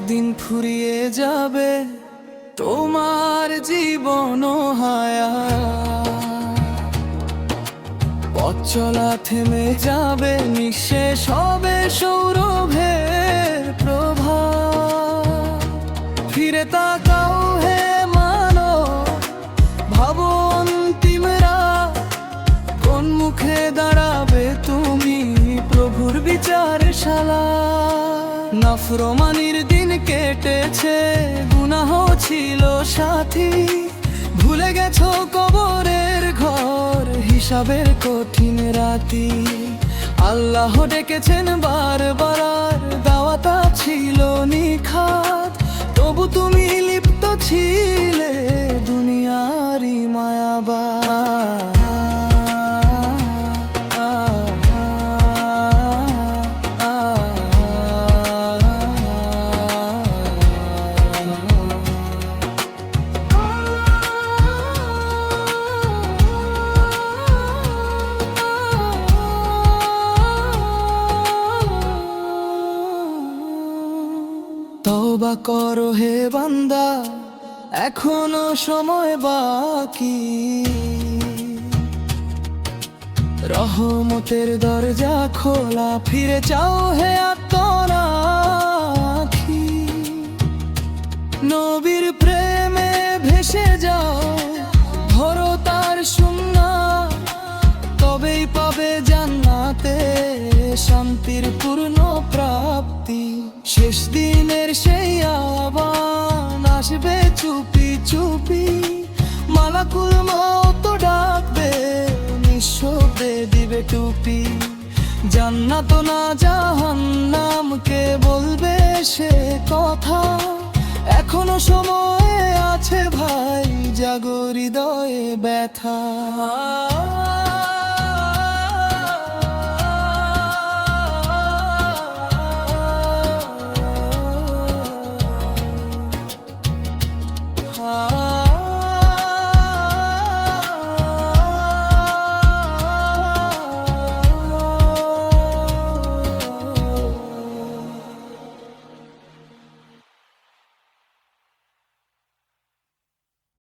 একদিন ফুরিয়ে যাবে তোমার জীবন হায়া, পথ চলা থেমে যাবে, নিঃশেষ হবে সৌরভের প্রভা। ফিরে তাকাও হে মানব, ভাবো অন্তিম রাত, কোন মুখে দাঁড়াবে তুমি প্রভুর বিচারশালা। নাফরমানির দিন কেটেছে, গুনাহ ছিল সাথী, ভুলে গেছো কবরের ঘর, হিসাবের কঠিন রাতি। আল্লাহ ডেকেছেন বারবার, দাওয়াতা ছিল নিখাত, তবু তুমি লিপ্ত ছিলে দুনিয়ারি মায়াবা। তওবা করো হে বান্দা, এখনো সময় বাকি, রহমতের দরজা খোলা, ফিরে যাও হে আত্মরাখি। নবীর প্রেমে ভেসে যাও, ধরো তার সুন্নাহ, তবেই পাবে জান্নাতে শান্তির পূর্ণ প্রাপ্তি। শেষ দিনের সেই আহ্বান আসবে চুপি চুপি, মালাকুল মওত ডাকবে, নিঃশব্দে দিবে টুপি। জান্নাত না জাহান্নাম কে বলবে সে কথা, এখনো সময় আছে ভাই, জাগো হৃদয়ে ব্যথা।